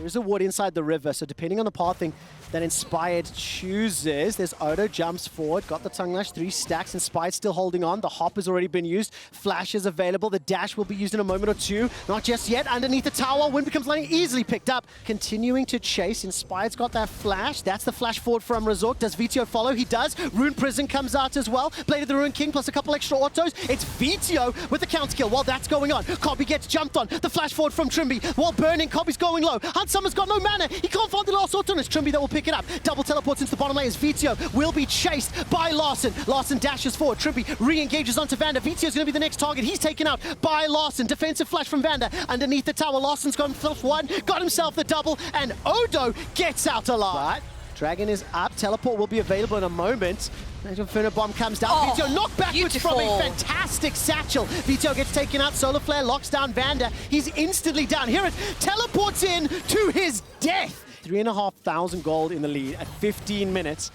is a ward inside the river, so depending on the pathing that Inspired chooses, there's Odo jumps forward, got the tongue lash, 3 stacks, Inspired still holding on, the hop has already been used, flash is available, the dash will be used in a moment or two, not just yet, underneath the tower, Wind becomes lightning, easily picked up, continuing to chase, Inspired's got that flash, that's the flash forward from Razork, does Vito follow? He does, Rune Prison comes out as well, Blade of the Rune King plus a couple extra autos, it's Vito with the counter kill while that's going on, Cobby gets jumped on, the flash forward from Trimby, while burning, Cobby's going low, Hunt Summer's got no mana, he can't find the last auto, and it's Trimby that will pick it up, double teleports into the bottom lane as Vito will be chased by Larson, Larson dashes forward, Trimby re-engages onto Vander, Vito's going to be the next target, he's taken out by Larson, defensive flash from Vander, underneath the tower, Larson's got himself one, got himself the double, and Odo gets out alive. Dragon is up, teleport will be available in a moment. Inferno Bomb comes down, Vito knocked backwards from a fantastic satchel. Vito gets taken out, Solar Flare locks down Vander. He's instantly down. Here it teleports in to his death. 3,500 gold in the lead at 15 minutes.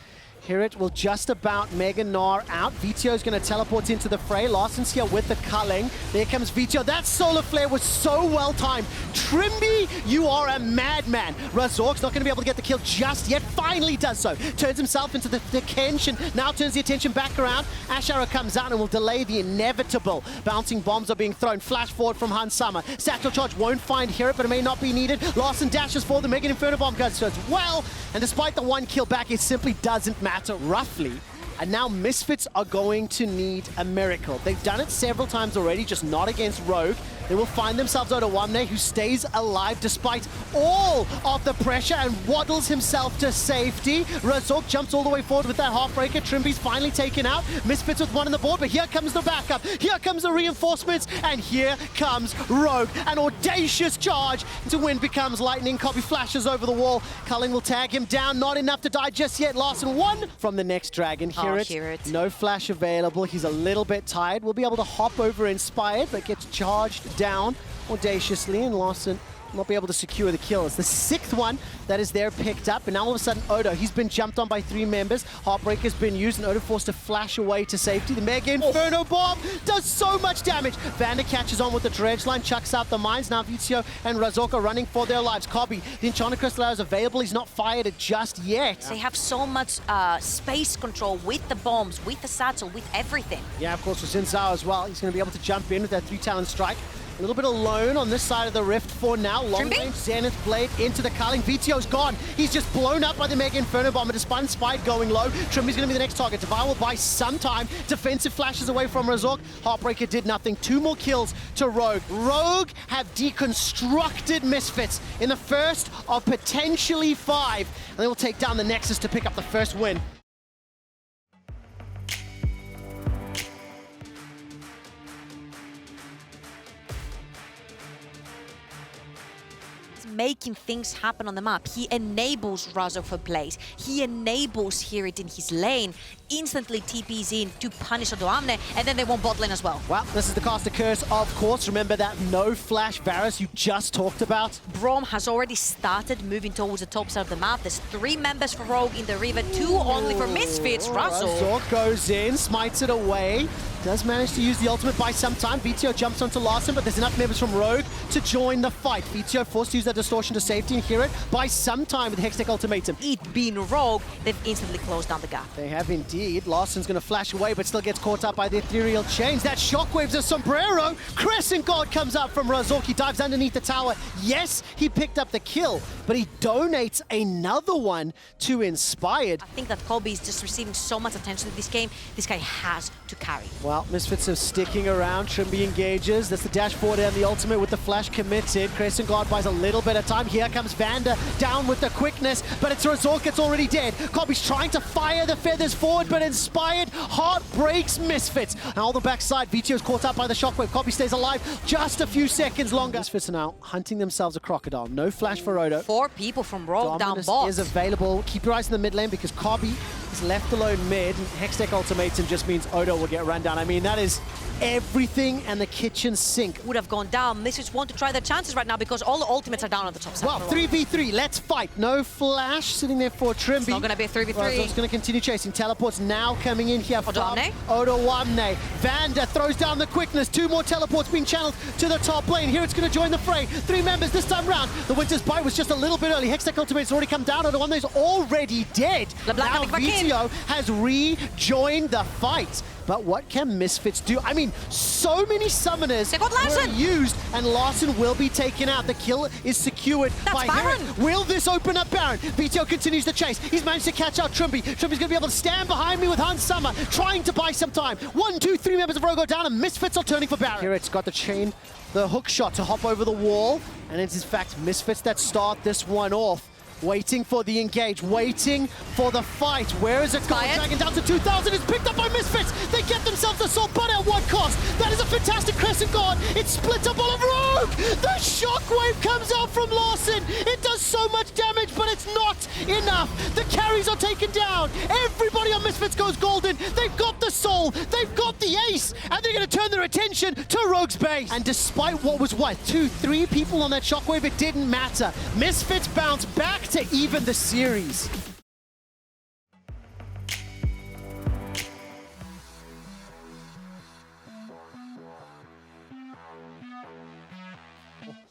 Hirit will just about Mega Gnar out. Vito's going to teleport into the fray. Larson's here with the culling. There comes Vito. That Solar Flare was so well timed. Trimby, you are a madman. Razork's not going to be able to get the kill just yet. Finally does so. Turns himself into the Kench and now turns the attention back around. Ash Arrow comes out and will delay the inevitable. Bouncing bombs are being thrown. Flash forward from Han Summer. Satchel Charge won't find Hirit, but it may not be needed. Larson dashes forward. The Mega Inferno Bomb goes as well. And despite the 1 kill back, it simply doesn't matter. Roughly, and now Misfits are going to need a miracle. They've done it several times already, just not against Rogue. They will find themselves out of Wamne, who stays alive despite all of the pressure and waddles himself to safety. Razork jumps all the way forward with that Heartbreaker. Trimby's finally taken out. Misfits with 1 on the board, but here comes the backup. Here comes the reinforcements, and here comes Rogue. An audacious charge into Wind becomes lightning. Cobby flashes over the wall. Culling will tag him down. Not enough to die just yet. Larson 1 from the next Dragon. Hear it. No flash available. He's a little bit tired. We'll be able to hop over Inspired, but gets charged down audaciously, and Larson will not be able to secure the kill. It's the 6th one that is there picked up, and now all of a sudden Odo, he's been jumped on by 3 members. Heartbreaker's been used, and Odo forced to flash away to safety. The Mega Inferno Bomb does so much damage. Vander catches on with the dredge line, chucks out the mines. Now Vizio and Razork are running for their lives. Cobby, the Enchanted Crystal is available. He's not fired it just yet. They have so much space control with the bombs, with the satchel, with everything. Yeah, of course, with Xin Zhao as well. He's going to be able to jump in with that 3-talent strike. A little bit alone on this side of the rift for now. Long range Zenith Blade into the culling. Vito's gone. He's just blown up by the Mega Inferno Bomb. Despite Inspired going low, Trimby's going to be the next target. Devour will buy some time. Defensive flashes away from Razork. Heartbreaker did nothing. 2 more kills to Rogue. Rogue have deconstructed Misfits in the first of potentially 5. And they will take down the Nexus to pick up the first win. Making things happen on the map. He enables Razork for plays. He enables Hirit in his lane, instantly TPs in to punish Odoamne, and then they want bot lane as well. Well, this is the caster curse, of course. Remember that no flash Varus you just talked about? Braum has already started moving towards the top side of the map. There's 3 members for Rogue in the river, 2 only for Misfits. Razork goes in, smites it away. Does manage to use the ultimate by some time. Vito jumps onto Larson, but there's enough members from Rogue to join the fight. Vito forced to use that distortion to safety and hear it by some time with Hextech Ultimatum. It being Rogue, they've instantly closed down the gap. They have indeed. Larson's going to flash away, but still gets caught up by the ethereal chains. That shockwaves a sombrero. Crescent Guard comes out from Razork. He dives underneath the tower. Yes, he picked up the kill, but he donates another one to Inspired. I think that Cobby is just receiving so much attention in this game. This guy has to carry. Well, Misfits are sticking around. Trimby engages. That's the dash forward and the ultimate with the flash committed. Crescent Guard buys a little bit of time. Here comes Vander down with the quickness, but it's Razork that's already dead. Cobby's trying to fire the feathers forward, but Inspired heart breaks Misfits. Now on the backside, Vito's caught up by the shockwave. Cobby stays alive just a few seconds longer. Misfits are now hunting themselves a crocodile. No flash for Odo. 4 people from Rogue down Dominus bot. is available. Keep your eyes in the mid lane because Cobby He's left alone mid. Hextech Ultimatum just means Odo will get run down. I mean, that is everything and the kitchen sink. Would have gone down. Misfits want to try their chances right now because all the ultimates are down on the top side. Well, 3v3, let's fight. No flash sitting there for Trimby. It's not going to be a 3v3. Razork's going to continue chasing. Teleports now coming in here from Odoamne. Vander throws down the quickness. 2 more teleports being channeled to the top lane. Here it's going to join the fray. 3 members this time round. The Winter's Bite was just a little bit early. Hextech Ultimate's already come down. Odoamne's already dead. Now VTO has rejoined the fight. But what can Misfits do? I mean, so many summoners were used, and Larssen will be taken out. The kill is secured by Baron. Herrick. Will this open up Baron? VTO continues the chase. He's managed to catch out Trimby. Trimby's going to be able to stand behind me with Hans Summer, trying to buy some time. 1, 2, 3 members of Rogue go down, and Misfits are turning for Baron. Here it's got the chain, the hook shot to hop over the wall, and it's in fact Misfits that start this one off. Waiting for the engage, waiting for the fight. Where is it going? Dragon down to 2,000. It's picked up by Misfits. They get themselves a soul, but at what cost? That is a fantastic Crescent Guard. It's split up all of Rogue. The shockwave comes out from Larssen. It does so much damage, but it's not enough. The carries are taken down. Everybody on Misfits goes golden. They've got the soul. They've got the ace. And they're going to turn their attention to Rogue's base. And despite what was, 2, 3 people on that shockwave, it didn't matter. Misfits bounce back to even the series.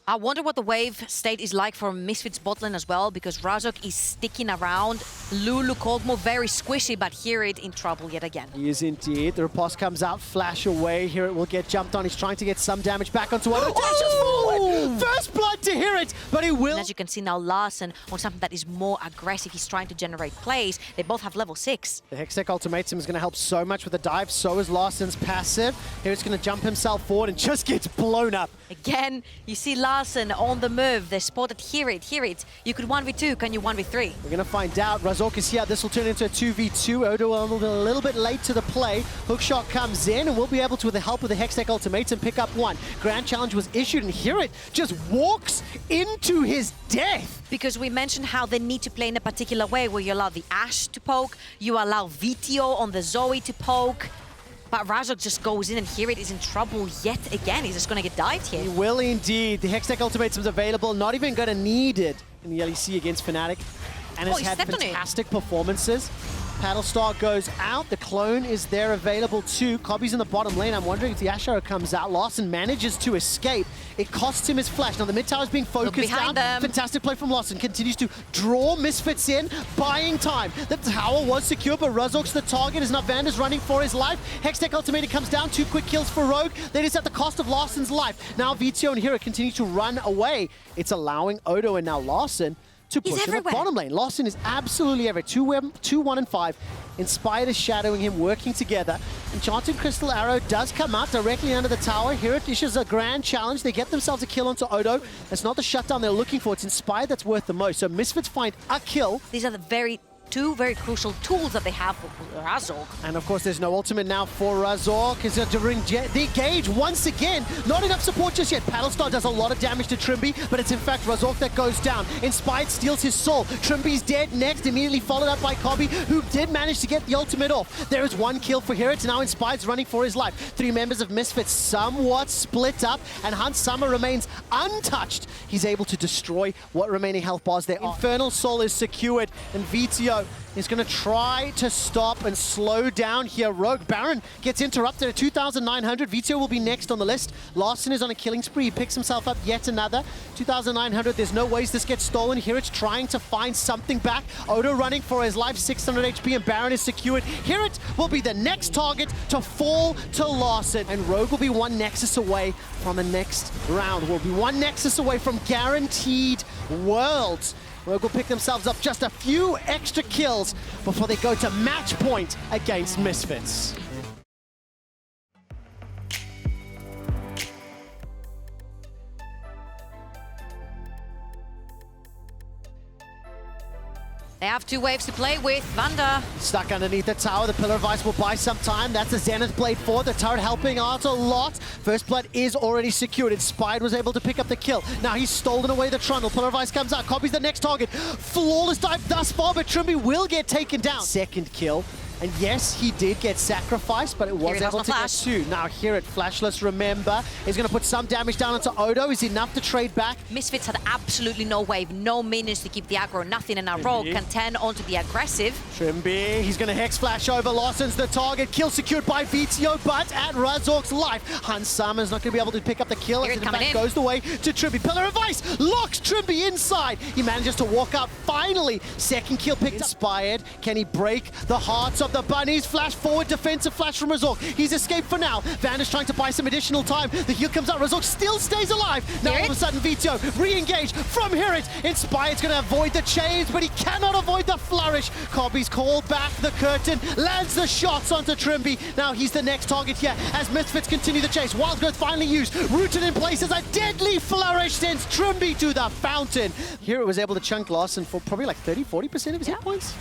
I wonder what the wave state is like for Misfits bot lane as well, because Razork is sticking around. Lulu Kog'Maw very squishy, but Hirit in trouble yet again. He is indeed. The riposte comes out, flash away. Hirit will get jumped on. He's trying to get some damage back onto Odo. Dashes forward! First blood to Hirit, but he will. And as you can see now, Larssen on something that is more aggressive. He's trying to generate plays. They both have level 6. The Hextech Ultimatum is going to help so much with the dive. So is Larssen's passive. Hirit's going to jump himself forward and just gets blown up. Again, you see Larssen on the move. They spotted Hirit. Hirit, you could 1v2. Can you 1v3? We're going to find out. Razork is here. This will turn into a 2v2. Odo a little bit late to the play. Hookshot comes in, and we'll be able to, with the help of the Hextech Ultimatum, pick up 1. Grand Challenge was issued, and Hirit just walks into his death. Because we mentioned how they need to play in a particular way, where you allow the Ashe to poke, you allow VTO on the Zoe to poke. But Razork just goes in, and Hirit is in trouble yet again. He's just going to get dived here. He will indeed. The Hextech Ultimatum's available. Not even going to need it in the LEC against Fnatic. And has had fantastic performances. Paddlestar goes out. The clone is there available too. Cobby's in the bottom lane. I'm wondering if the Ash Arrow comes out. Larssen manages to escape. It costs him his flash. Now the mid tower is being focused down. Fantastic play from Larssen. Continues to draw Misfits in, buying time. The tower was secure, but Razork's the target as now Vander's running for his life. Hextech Ultimatum comes down. 2 quick kills for Rogue. That is at the cost of Larssen's life. Now VTO and Hero continue to run away. It's allowing Odo and now Larssen to push in the bottom lane. Larssen is absolutely everywhere. 2, 1, and 5. Inspired is shadowing him, working together. Enchanted Crystal Arrow does come out directly under the tower. Here it issues a grand challenge. They get themselves a kill onto Odo. That's not the shutdown they're looking for. It's Inspired that's worth the most. So Misfits find a kill. These are the two very crucial tools that they have for Razork. And of course, there's no ultimate now for Razork. Is during the engage once again. Not enough support just yet. Paddlestar does a lot of damage to Trimby, but it's in fact Razork that goes down. Inspired steals his soul. Trimby's dead next, immediately followed up by Cobby, who did manage to get the ultimate off. There is 1 kill for Hirit. Now Inspired's running for his life. 3 members of Misfits somewhat split up, and Hans Summer remains untouched. He's able to destroy what remaining health bars there are. Infernal Soul is secured, and VTO is going to try to stop and slow down here. Rogue Baron gets interrupted at 2,900. VTO will be next on the list. Larssen is on a killing spree. He picks himself up yet another. 2,900. There's no ways this gets stolen. Here it's trying to find something back. Odo running for his life, 600 HP, and Baron is secured. Hirit will be the next target to fall to Larssen. And Rogue will be 1 Nexus away from the next round. Will be 1 Nexus away from guaranteed Worlds. Rogue will pick themselves up just a few extra kills before they go to match point against Misfits. They have 2 waves to play with. Vanda. Stuck underneath the tower. The Pillar of Ice will buy some time. That's the Zenith Blade 4. The turret helping out a lot. First blood is already secured. Inspired was able to pick up the kill. Now he's stolen away the Trundle. Pillar of Ice comes out. Copies the next target. Flawless dive thus far, but Trimby will get taken down. Second kill. And yes, he did get sacrificed, but it was able to get 2. Now here at Flashless, remember, is going to put some damage down onto Odo. Is enough to trade back. Misfits had absolutely no wave, no minions to keep the aggro, nothing, and now Rogue can turn onto the aggressive. Trimby, he's going to Hex Flash over. Lawson's the target. Kill secured by VTO, but at Razork's life. Hans Summon's not going to be able to pick up the kill. As it in fact goes the way to Trimby. Pillar of Ice locks Trimby inside. He manages to walk out finally. Second kill picked up. Inspired. Can he break the hearts of the bunnies? Flash forward, defensive flash from Razork. He's escaped for now. Vanda's trying to buy some additional time. The heal comes out. Razork still stays alive. Now all of a sudden VTO re-engage from Hirit. Inspired's going to avoid the chains, but he cannot avoid the flourish. Cobby's called back the curtain, lands the shots onto Trimby. Now he's the next target here as Misfits continue the chase. Wild Growth finally used. Rooted in place as a deadly flourish sends Trimby to the fountain. Here was able to chunk Lawson for probably like 30-40% of his hit points.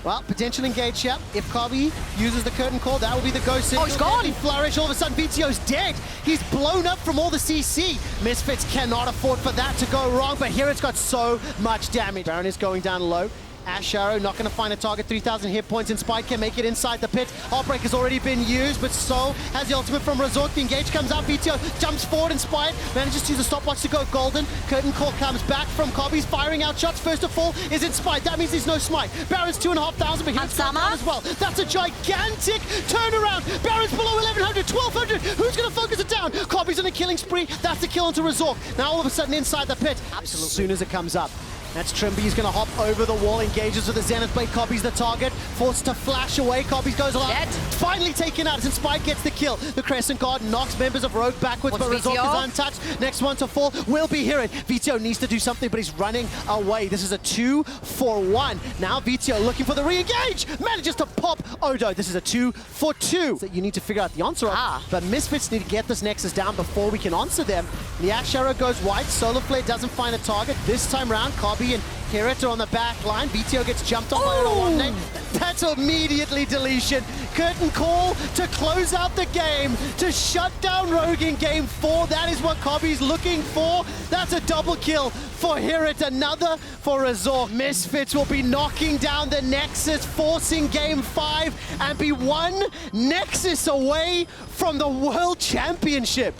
Well, potential engage here. If Cobby uses the curtain call, that will be the go signal. Oh, he's gone! Flourish, all of a sudden VTO's dead. He's blown up from all the CC. Misfits cannot afford for that to go wrong, but here it's got so much damage. Baron is going down low. Ash Arrow not going to find a target. 3,000 hit points. Inspired can make it inside the pit. Heartbreak has already been used, but so has the ultimate from Razork. The engage comes out. VTO jumps forward. Inspired manages to use the stopwatch to go golden. Curtain call comes back from Cobby's firing out shots. First of all is Inspired. That means there's no smite. Baron's 2,500, but he's down as well. That's a gigantic turnaround. Baron's below 1,100, 1,200. Who's going to focus it down? Cobby's on a killing spree. That's the kill onto Razork. Now all of a sudden inside the pit. Absolutely. As soon as it comes up. That's Trimby. He's going to hop over the wall, engages with the Zenith Blade. Cobby's the target, forced to flash away. Cobby goes along. Dead. Finally taken out as Inspired gets the kill. The Crescent Guard knocks members of Rogue backwards, but Razork is untouched. Next one to fall will be Hirit. VTO needs to do something, but he's running away. This is a 2-for-1. Now VTO looking for the re-engage. Manages to pop Odo. This is a 2-for-2 that you need to figure out the answer of. But Misfits need to get this Nexus down before we can answer them. The Ash Arrow goes wide. Solar Flare doesn't find a target. This time round, Cobby and Hirit are on the back line. VTO gets jumped on by one name. That's immediately deletion. Curtain call to close out the game, to shut down Rogue in game 4. That is what Cobby's looking for. That's a double kill for Hirit, another for Razork. Misfits will be knocking down the Nexus, forcing game 5 and be one Nexus away from the World Championship.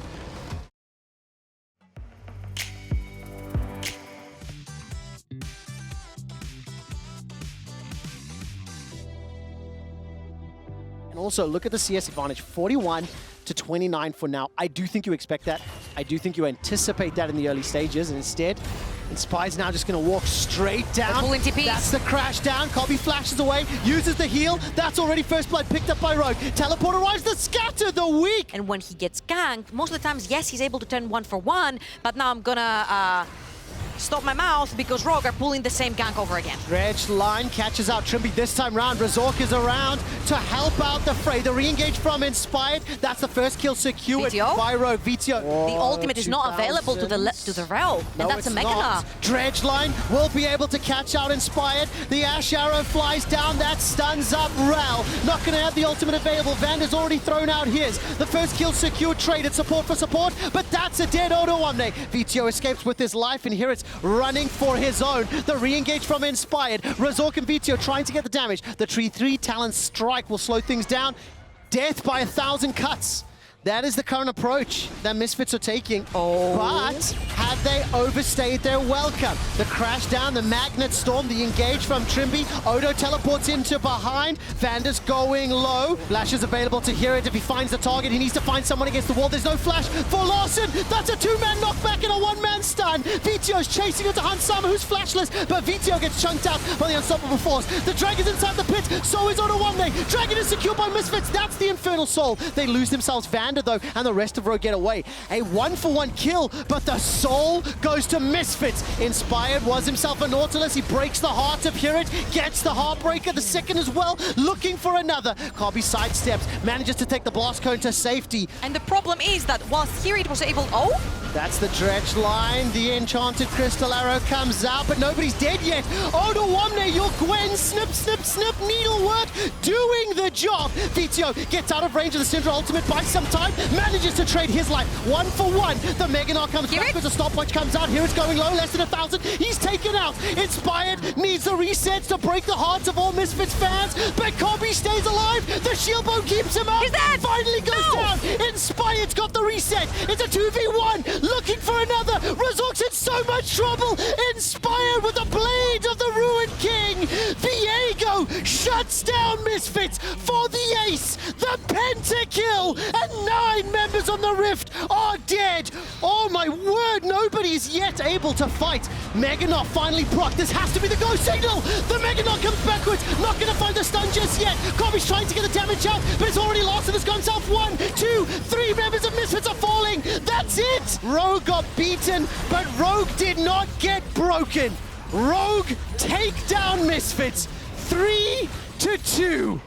And also, look at the CS advantage, 41-29 for now. I do think you expect that. I do think you anticipate that in the early stages, and instead, Inspired's now just going to walk straight down. That's the crash down. Cobby flashes away, uses the heal. That's already first blood picked up by Rogue. Teleport arrives, the scatter, the weak. And when he gets ganked, most of the times, yes, he's able to turn 1-for-1, but now I'm gonna stop my mouth because Rogue are pulling the same gank over again. Dredge line catches out Trimby this time round. Razork is around to help out the fray. The re-engage from Inspired. That's the first kill secured by Rogue. VTO. The ultimate is not available to the Rel, and that's a Mega. Dredge line will be able to catch out Inspired. The Ash Arrow flies down. That stuns up Rel. Not going to have the ultimate available. Vanda's already thrown out his. The first kill secured, traded support for support, but that's a dead Odo Omne. VTO escapes with his life, and here it's running for his own. The re-engage from Inspired. Razork and VTO trying to get the damage. The 3 Talon Strike will slow things down. Death by 1,000 cuts. That is the current approach that Misfits are taking. But have they overstayed their welcome? The crash down, the Magnet Storm, the engage from Trimby. Odo teleports into behind. Vanda's going low. Flash is available to Hirit. If he finds the target, he needs to find someone against the wall. There's no flash for Lawson. That's a 2-man knockback and a 1-man stun. VTO's chasing into Hansama, who's flashless, but VTO gets chunked out by the Unstoppable Force. The Dragon's inside the pit, so is Odo Omne. Dragon is secured by Misfits. That's the Infernal Soul. They lose themselves. Van Commander, though, and the rest of Rogue get away. A 1-for-1 kill, but the soul goes to Misfits. Inspired was himself a Nautilus. He breaks the heart of Hirit, gets the Heartbreaker, the second as well, looking for another. Kobe sidesteps, manages to take the blast cone to safety. And the problem is that whilst Hirit was able... Oh! That's the dredge line. The enchanted crystal arrow comes out, but nobody's dead yet. Odoamne, your Gwen, snip, snip, snip, needlework, doing the job. Vito gets out of range of the Syndra ultimate by some time, manages to trade his life 1-for-1. The Meganar comes backwards, a stopwatch comes out. Here it's going low, less than 1,000. He's taken out. Inspired needs the resets to break the hearts of all Misfits fans, but Kobe stays alive. The shield bow keeps him out. He's dead. Finally goes down. Inspired's got the reset. It's a 2v1. Looking for another. Razork's in so much trouble. Inspired with the blade of the Ruined King. Viego shuts down Misfits for the ace. The pentakill. And 9 members on the Rift are dead. Oh my word, nobody is yet able to fight. Meganar finally proc. This has to be the go signal. The Meganar comes backwards. Not going to find the stun just yet. Kobe's trying to get the damage out, but it's already lost and it's gone south. 1, 2, 3 members of Misfits are falling. That's it. Rogue got beaten, but Rogue did not get broken. Rogue take down Misfits 3-2.